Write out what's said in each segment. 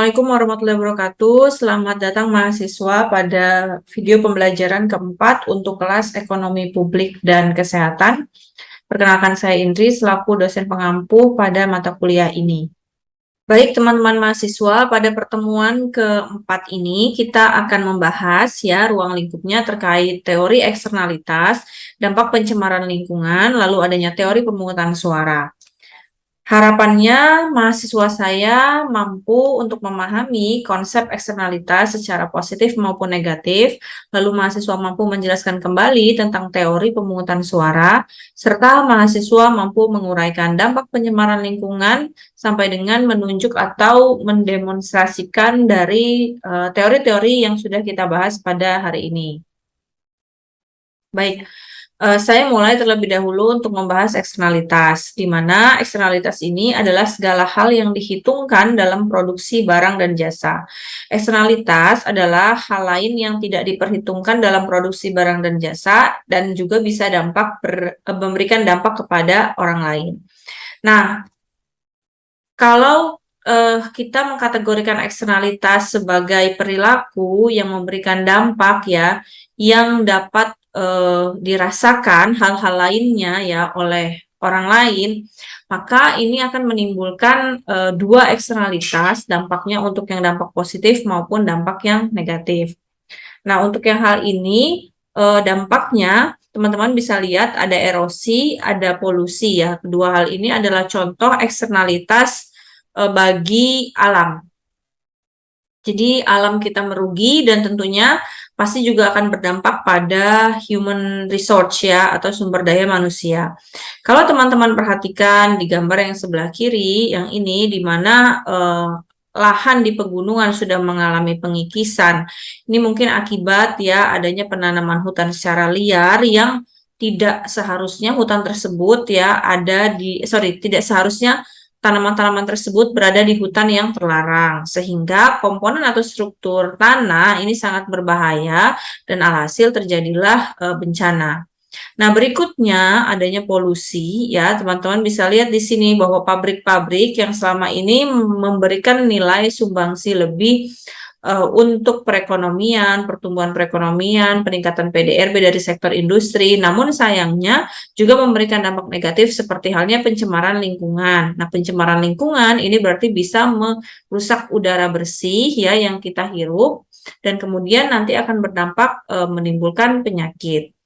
Assalamualaikum warahmatullahi wabarakatuh. Selamat datang mahasiswa pada video pembelajaran keempat untuk kelas Ekonomi Publik dan Kesehatan. Perkenalkan saya Indri selaku dosen pengampu pada mata kuliah ini. Baik teman-teman mahasiswa, pada pertemuan keempat ini kita akan membahas ya ruang lingkupnya terkait teori eksternalitas, dampak pencemaran lingkungan, lalu adanya teori pemungutan suara. Harapannya mahasiswa saya mampu untuk memahami konsep eksternalitas secara positif maupun negatif, lalu mahasiswa mampu menjelaskan kembali tentang teori pemungutan suara, serta mahasiswa mampu menguraikan dampak pencemaran lingkungan sampai dengan menunjuk atau mendemonstrasikan dari teori-teori yang sudah kita bahas pada hari ini. Baik. Saya mulai terlebih dahulu untuk membahas eksternalitas, di mana eksternalitas ini adalah segala hal yang dihitungkan dalam produksi barang dan jasa. Eksternalitas adalah hal lain yang tidak diperhitungkan dalam produksi barang dan jasa, dan juga bisa memberikan dampak kepada orang lain. Nah, kalau kita mengkategorikan eksternalitas sebagai perilaku yang memberikan dampak ya, yang dapat dirasakan hal-hal lainnya ya oleh orang lain, maka ini akan menimbulkan dua eksternalitas, dampaknya untuk yang dampak positif maupun dampak yang negatif. Nah, untuk yang hal ini dampaknya teman-teman bisa lihat ada erosi, ada polusi ya. Kedua hal ini adalah contoh eksternalitas bagi alam. Jadi alam kita merugi dan tentunya pasti juga akan berdampak pada human resource ya atau sumber daya manusia. Kalau teman-teman perhatikan di gambar yang sebelah kiri, yang ini di mana lahan di pegunungan sudah mengalami pengikisan. Ini mungkin akibat ya adanya penanaman hutan secara liar yang tidak seharusnya hutan tersebut ya tidak seharusnya tanaman-tanaman tersebut berada di hutan yang terlarang, sehingga komponen atau struktur tanah ini sangat berbahaya dan alhasil terjadilah bencana. Nah, berikutnya adanya polusi ya, teman-teman bisa lihat di sini bahwa pabrik-pabrik yang selama ini memberikan nilai sumbangsi lebih untuk perekonomian, pertumbuhan perekonomian, peningkatan PDRB dari sektor industri, namun sayangnya juga memberikan dampak negatif seperti halnya pencemaran lingkungan. Nah, pencemaran lingkungan ini berarti bisa merusak udara bersih ya yang kita hirup dan kemudian nanti akan berdampak menimbulkan penyakit.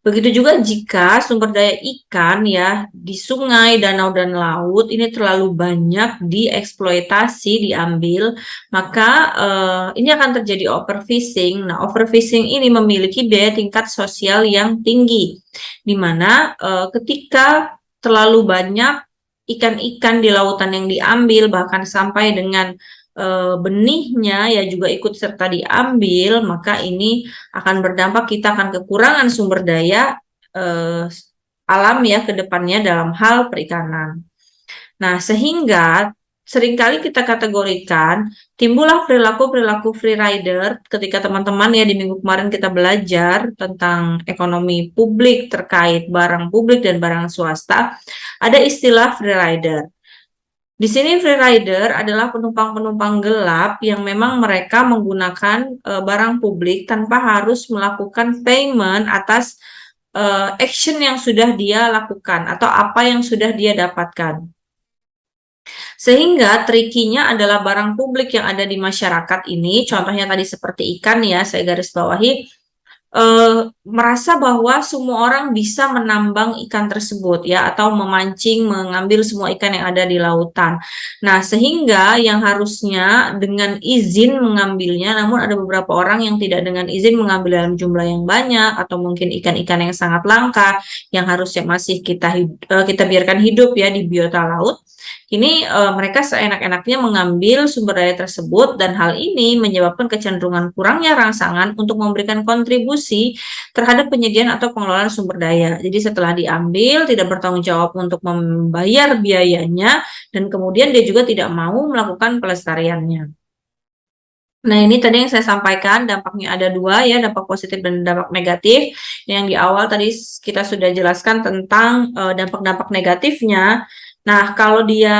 Begitu juga jika sumber daya ikan ya di sungai, danau, dan laut ini terlalu banyak dieksploitasi, diambil, maka ini akan terjadi overfishing. Nah, overfishing ini memiliki biaya tingkat sosial yang tinggi, di mana ketika terlalu banyak ikan-ikan di lautan yang diambil, bahkan sampai dengan benihnya ya juga ikut serta diambil, maka ini akan berdampak kita akan kekurangan sumber daya alam ya ke depannya dalam hal perikanan. Nah, sehingga seringkali kita kategorikan timbullah perilaku-perilaku free rider ketika teman-teman ya di minggu kemarin kita belajar tentang ekonomi publik terkait barang publik dan barang swasta, ada istilah free rider. Di sini free rider adalah penumpang-penumpang gelap yang memang mereka menggunakan barang publik tanpa harus melakukan payment atas action yang sudah dia lakukan atau apa yang sudah dia dapatkan. Sehingga trikinya adalah barang publik yang ada di masyarakat ini, contohnya tadi seperti ikan ya, saya garis bawahi, merasa bahwa semua orang bisa menambang ikan tersebut ya atau memancing, mengambil semua ikan yang ada di lautan. Nah, sehingga yang harusnya dengan izin mengambilnya, namun ada beberapa orang yang tidak dengan izin mengambil dalam jumlah yang banyak atau mungkin ikan-ikan yang sangat langka yang harusnya masih kita biarkan hidup ya di biota laut. Ini mereka seenak-enaknya mengambil sumber daya tersebut dan hal ini menyebabkan kecenderungan kurangnya rangsangan untuk memberikan kontribusi terhadap penyediaan atau pengelolaan sumber daya. Jadi setelah diambil tidak bertanggung jawab untuk membayar biayanya dan kemudian dia juga tidak mau melakukan pelestariannya. Nah, ini tadi yang saya sampaikan, dampaknya ada dua ya, dampak positif dan dampak negatif. Yang di awal tadi kita sudah jelaskan tentang dampak-dampak negatifnya. Nah, kalau dia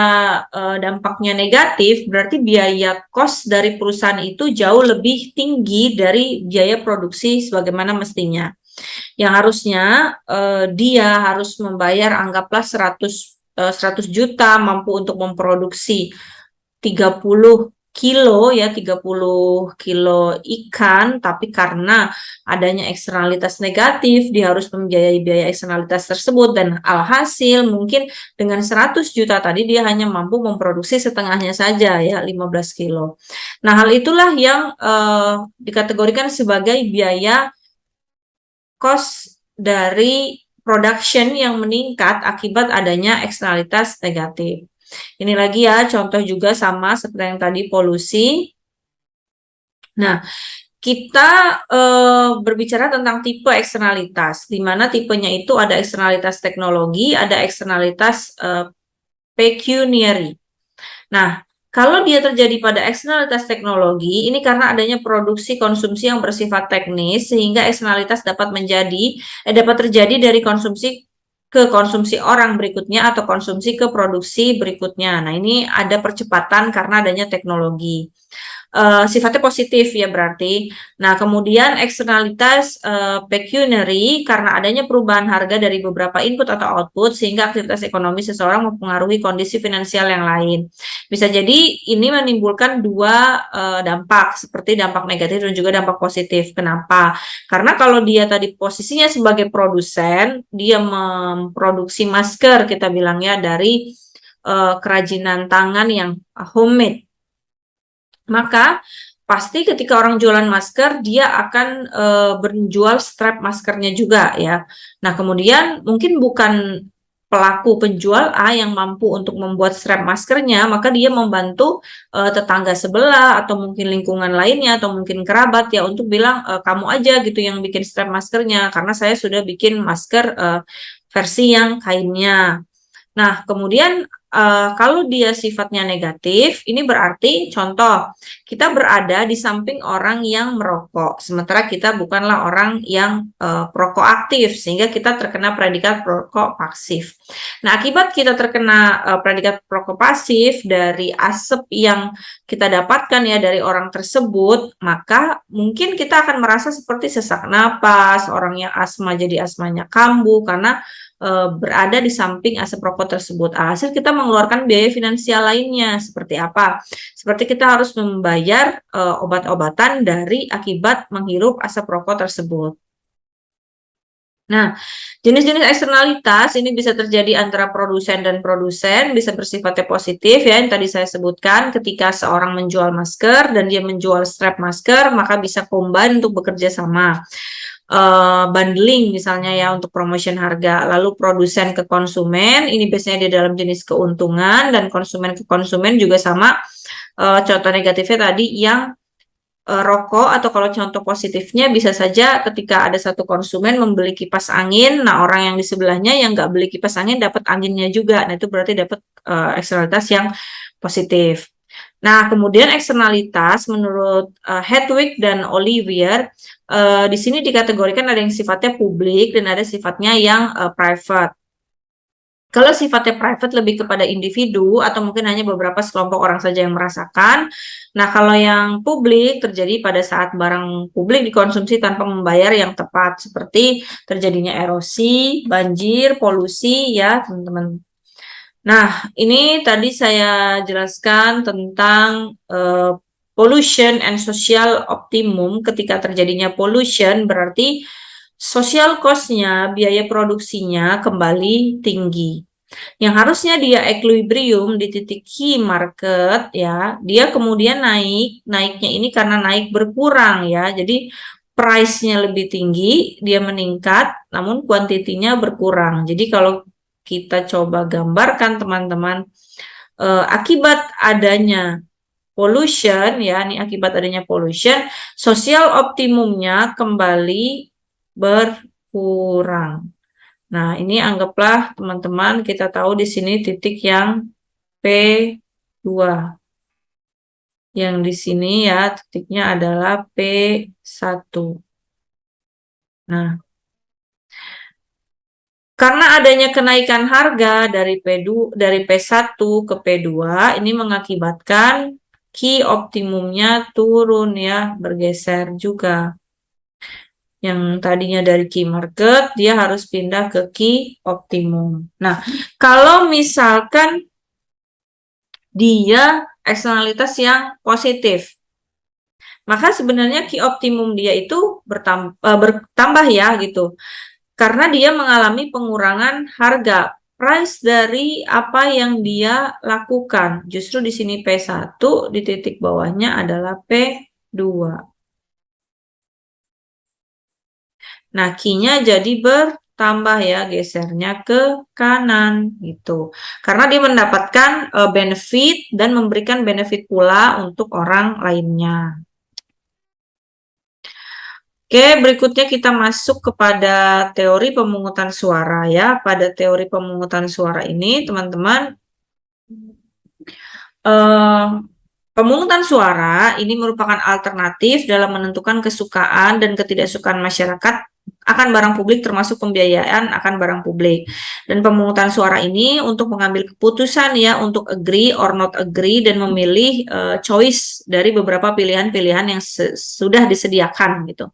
dampaknya negatif, berarti biaya kos dari perusahaan itu jauh lebih tinggi dari biaya produksi sebagaimana mestinya. Yang harusnya dia harus membayar anggaplah 100 juta mampu untuk memproduksi 30 kilo ya, 30 kilo ikan, tapi karena adanya eksternalitas negatif, dia harus membiayai biaya eksternalitas tersebut dan alhasil mungkin dengan 100 juta tadi dia hanya mampu memproduksi setengahnya saja ya, 15 kilo. Nah, hal itulah yang dikategorikan sebagai biaya cost dari production yang meningkat akibat adanya eksternalitas negatif. Ini lagi ya, contoh juga sama seperti yang tadi polusi. Nah, kita berbicara tentang tipe eksternalitas, di mana tipenya itu ada eksternalitas teknologi, ada eksternalitas pecuniary. Nah, kalau dia terjadi pada eksternalitas teknologi, ini karena adanya produksi konsumsi yang bersifat teknis, sehingga eksternalitas dapat terjadi dari konsumsi ke konsumsi orang berikutnya atau konsumsi ke produksi berikutnya. Nah, ini ada percepatan karena adanya teknologi. Sifatnya positif ya berarti. Nah, kemudian eksternalitas pecuniary karena adanya perubahan harga dari beberapa input atau output sehingga aktivitas ekonomi seseorang mempengaruhi kondisi finansial yang lain. Bisa jadi ini menimbulkan dua dampak seperti dampak negatif dan juga dampak positif. Kenapa? Karena kalau dia tadi posisinya sebagai produsen, dia memproduksi masker kita bilang ya dari kerajinan tangan yang homemade, maka pasti ketika orang jualan masker dia akan menjual strap maskernya juga ya. Nah, kemudian mungkin bukan pelaku penjual A yang mampu untuk membuat strap maskernya, maka dia membantu tetangga sebelah atau mungkin lingkungan lainnya atau mungkin kerabat ya untuk bilang kamu aja gitu yang bikin strap maskernya karena saya sudah bikin masker versi yang kainnya. Nah, kemudian kalau dia sifatnya negatif, ini berarti contoh, kita berada di samping orang yang merokok, sementara kita bukanlah orang yang perokok aktif, sehingga kita terkena predikat perokok pasif. Nah, akibat kita terkena predikat perokok pasif dari asap yang kita dapatkan ya dari orang tersebut, maka mungkin kita akan merasa seperti sesak napas, orang yang asma jadi asmanya kambuh, karena berada di samping asap rokok tersebut. Alhasil kita mengeluarkan biaya finansial lainnya. Seperti apa? Seperti kita harus membayar obat-obatan dari akibat menghirup asap rokok tersebut. Nah, jenis-jenis eksternalitas ini bisa terjadi antara produsen dan produsen, bisa bersifatnya positif ya, yang tadi saya sebutkan ketika seorang menjual masker dan dia menjual strap masker, maka bisa combine untuk bekerja sama. Bundling misalnya ya untuk promotion harga, lalu produsen ke konsumen, ini biasanya di dalam jenis keuntungan, dan konsumen ke konsumen juga sama. Contoh negatifnya tadi yang rokok, atau kalau contoh positifnya bisa saja ketika ada satu konsumen membeli kipas angin, nah orang yang di sebelahnya yang nggak beli kipas angin dapat anginnya juga, nah itu berarti dapat eksternalitas yang positif. Nah, kemudian eksternalitas menurut Hedwig dan Olivier di sini dikategorikan ada yang sifatnya publik dan ada sifatnya yang private. Kalau sifatnya private lebih kepada individu atau mungkin hanya beberapa sekelompok orang saja yang merasakan. Nah, kalau yang publik terjadi pada saat barang publik dikonsumsi tanpa membayar yang tepat, seperti terjadinya erosi, banjir, polusi ya, teman-teman. Nah, ini tadi saya jelaskan tentang pollution and social optimum. Ketika terjadinya pollution berarti social cost-nya, biaya produksinya kembali tinggi. Yang harusnya dia equilibrium di titik key market ya, dia kemudian naiknya ini karena naik berkurang ya. Jadi price-nya lebih tinggi, dia meningkat, namun kuantitinya berkurang. Jadi kalau kita coba gambarkan teman-teman, akibat adanya pollution ya, ini akibat adanya pollution, sosial optimumnya kembali berkurang. Nah, ini anggaplah teman-teman kita tahu di sini titik yang P2. Yang di sini ya titiknya adalah P1. Nah, Karena adanya kenaikan harga dari P1 ke P2, ini mengakibatkan key optimumnya turun ya, bergeser juga. Yang tadinya dari key market, dia harus pindah ke key optimum. Nah, kalau misalkan dia eksternalitas yang positif, maka sebenarnya key optimum dia itu bertambah ya gitu. Karena dia mengalami pengurangan harga price dari apa yang dia lakukan. Justru di sini P1, di titik bawahnya adalah P2. Nah, key-nya jadi bertambah ya, gesernya ke kanan gitu. Karena dia mendapatkan benefit dan memberikan benefit pula untuk orang lainnya. Oke, berikutnya kita masuk kepada teori pemungutan suara ya. Pada teori pemungutan suara ini, teman-teman, eh, pemungutan suara ini merupakan alternatif dalam menentukan kesukaan dan ketidaksukaan masyarakat akan barang publik termasuk pembiayaan akan barang publik. Dan pemungutan suara ini untuk mengambil keputusan ya untuk agree or not agree dan memilih choice dari beberapa pilihan-pilihan yang sudah disediakan gitu.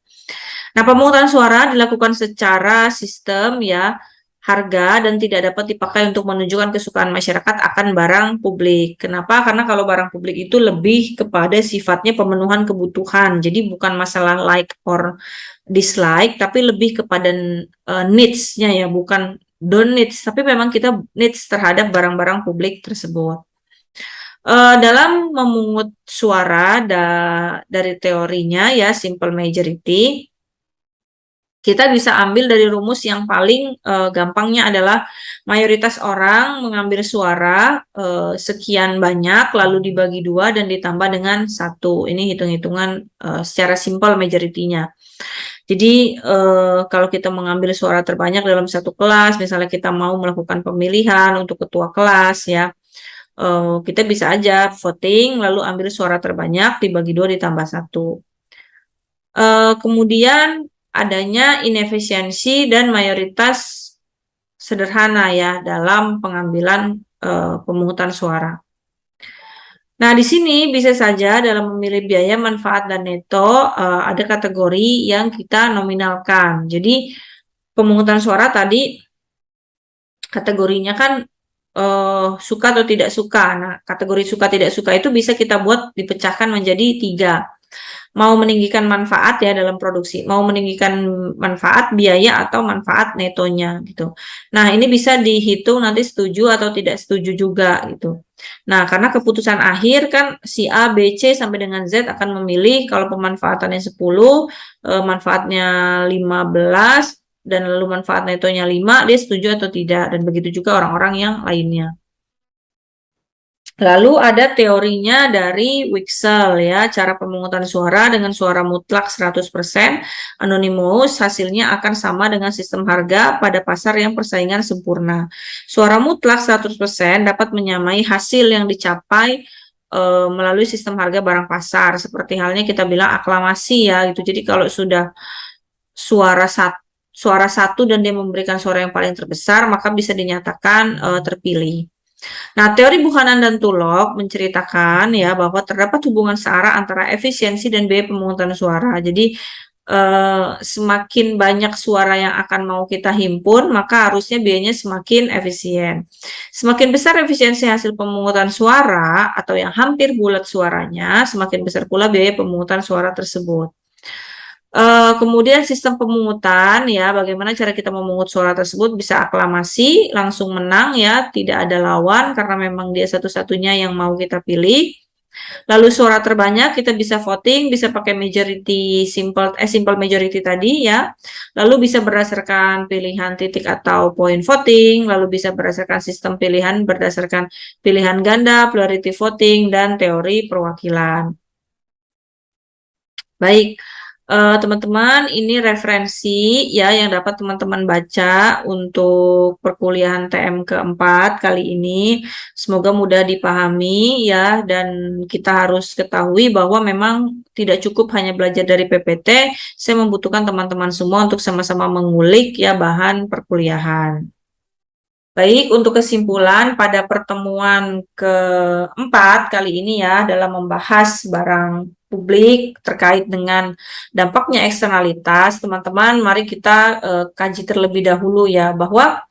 Nah, pemungutan suara dilakukan secara sistem ya harga dan tidak dapat dipakai untuk menunjukkan kesukaan masyarakat akan barang publik. Kenapa? Karena kalau barang publik itu lebih kepada sifatnya pemenuhan kebutuhan. Jadi bukan masalah like or dislike, tapi lebih kepada needs-nya ya, bukan don't needs, tapi memang kita needs terhadap barang-barang publik tersebut. Dalam memungut suara dari teorinya ya simple majority, kita bisa ambil dari rumus yang paling gampangnya adalah mayoritas orang mengambil suara sekian banyak lalu dibagi 2 dan ditambah dengan 1. Ini hitung-hitungan secara simple majority-nya. Jadi kalau kita mengambil suara terbanyak dalam satu kelas, misalnya kita mau melakukan pemilihan untuk ketua kelas ya, kita bisa aja voting lalu ambil suara terbanyak dibagi 2 ditambah 1. Kemudian adanya inefisiensi dan mayoritas sederhana ya dalam pengambilan pemungutan suara. Nah, di sini bisa saja dalam memilih biaya, manfaat, dan neto ada kategori yang kita nominalkan. Jadi pemungutan suara tadi kategorinya kan suka atau tidak suka. Nah, kategori suka tidak suka itu bisa kita buat dipecahkan menjadi 3. Mau meninggikan manfaat ya dalam produksi, mau meninggikan manfaat, biaya, atau manfaat netonya gitu. Nah, ini bisa dihitung nanti setuju atau tidak setuju juga gitu. Nah, karena keputusan akhir kan si A, B, C sampai dengan Z akan memilih kalau pemanfaatannya 10, manfaatnya 15, dan lalu manfaat netonya 5, dia setuju atau tidak. Dan begitu juga orang-orang yang lainnya. Lalu ada teorinya dari Wixel ya, cara pemungutan suara dengan suara mutlak 100%, anonymous, hasilnya akan sama dengan sistem harga pada pasar yang persaingan sempurna. Suara mutlak 100% dapat menyamai hasil yang dicapai melalui sistem harga barang pasar, seperti halnya kita bilang aklamasi ya gitu. Jadi kalau sudah suara satu dan dia memberikan suara yang paling terbesar, maka bisa dinyatakan terpilih. Nah, teori Buchanan dan Tullock menceritakan ya bahwa terdapat hubungan searah antara efisiensi dan biaya pemungutan suara. Jadi semakin banyak suara yang akan mau kita himpun, maka harusnya biayanya semakin efisien. Semakin besar efisiensi hasil pemungutan suara atau yang hampir bulat suaranya, semakin besar pula biaya pemungutan suara tersebut. Kemudian sistem pemungutan ya, bagaimana cara kita memungut suara tersebut, bisa aklamasi, langsung menang ya, tidak ada lawan karena memang dia satu-satunya yang mau kita pilih. Lalu suara terbanyak kita bisa voting, bisa pakai majority simple majority tadi ya. Lalu bisa berdasarkan pilihan titik atau point voting, lalu bisa berdasarkan sistem pilihan berdasarkan pilihan ganda, plurality voting, dan teori perwakilan. Baik, teman-teman, ini referensi ya yang dapat teman-teman baca untuk perkuliahan TM keempat kali ini. Semoga mudah dipahami ya, dan kita harus ketahui bahwa memang tidak cukup hanya belajar dari PPT. Saya membutuhkan teman-teman semua untuk sama-sama mengulik ya bahan perkuliahan. Baik, untuk kesimpulan pada pertemuan keempat kali ini ya, dalam membahas barang publik terkait dengan dampaknya eksternalitas, teman-teman, mari kita kaji terlebih dahulu ya, bahwa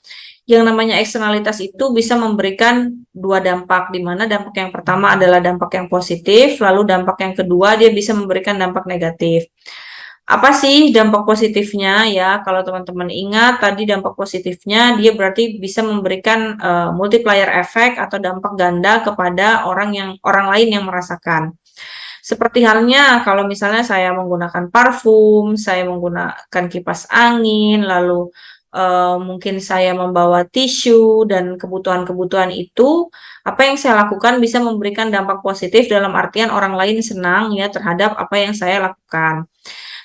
yang namanya eksternalitas itu bisa memberikan dua dampak, di mana dampak yang pertama adalah dampak yang positif, lalu dampak yang kedua dia bisa memberikan dampak negatif. Apa sih dampak positifnya ya? Kalau teman-teman ingat tadi dampak positifnya dia berarti bisa memberikan multiplier effect atau dampak ganda kepada orang lain yang merasakan. Seperti halnya kalau misalnya saya menggunakan parfum, saya menggunakan kipas angin, lalu mungkin saya membawa tisu dan kebutuhan-kebutuhan itu, apa yang saya lakukan bisa memberikan dampak positif dalam artian orang lain senang ya terhadap apa yang saya lakukan.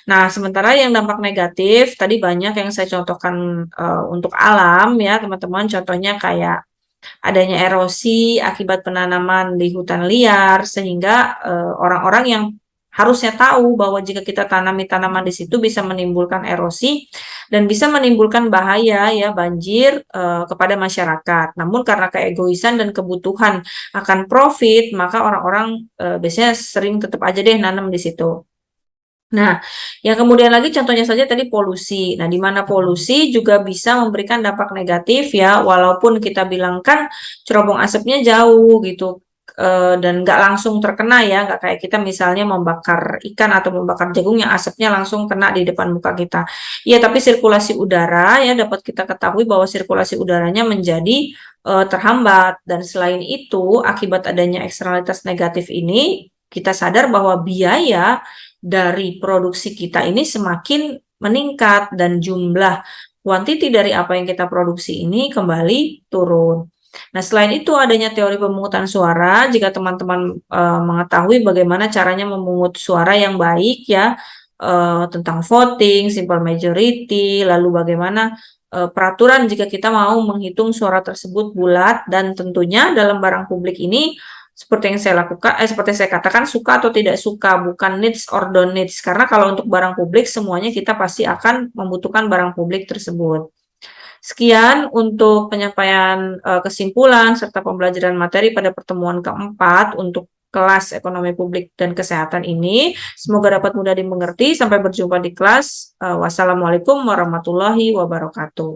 Nah, sementara yang dampak negatif tadi banyak yang saya contohkan untuk alam ya, teman-teman. Contohnya kayak adanya erosi akibat penanaman di hutan liar sehingga orang-orang yang harusnya tahu bahwa jika kita tanami tanaman di situ bisa menimbulkan erosi dan bisa menimbulkan bahaya ya banjir kepada masyarakat. Namun karena keegoisan dan kebutuhan akan profit, maka orang-orang biasanya sering tetap aja deh nanam di situ. Nah, yang kemudian lagi contohnya saja tadi polusi. Nah, di mana polusi juga bisa memberikan dampak negatif ya, walaupun kita bilang kan cerobong asapnya jauh gitu, dan nggak langsung terkena ya, nggak kayak kita misalnya membakar ikan atau membakar jagung yang asapnya langsung kena di depan muka kita. Ya, tapi sirkulasi udara ya dapat kita ketahui bahwa sirkulasi udaranya menjadi terhambat dan selain itu akibat adanya eksternalitas negatif ini kita sadar bahwa biaya dari produksi kita ini semakin meningkat dan jumlah kuantiti dari apa yang kita produksi ini kembali turun. Nah, selain itu adanya teori pemungutan suara, jika teman-teman mengetahui bagaimana caranya memungut suara yang baik ya, tentang voting, simple majority, lalu bagaimana peraturan jika kita mau menghitung suara tersebut bulat dan tentunya dalam barang publik ini seperti saya katakan suka atau tidak suka, bukan needs or don't needs. Karena kalau untuk barang publik semuanya kita pasti akan membutuhkan barang publik tersebut. Sekian untuk penyampaian kesimpulan serta pembelajaran materi pada pertemuan keempat untuk kelas ekonomi publik dan kesehatan ini. Semoga dapat mudah dimengerti. Sampai berjumpa di kelas. Wassalamualaikum warahmatullahi wabarakatuh.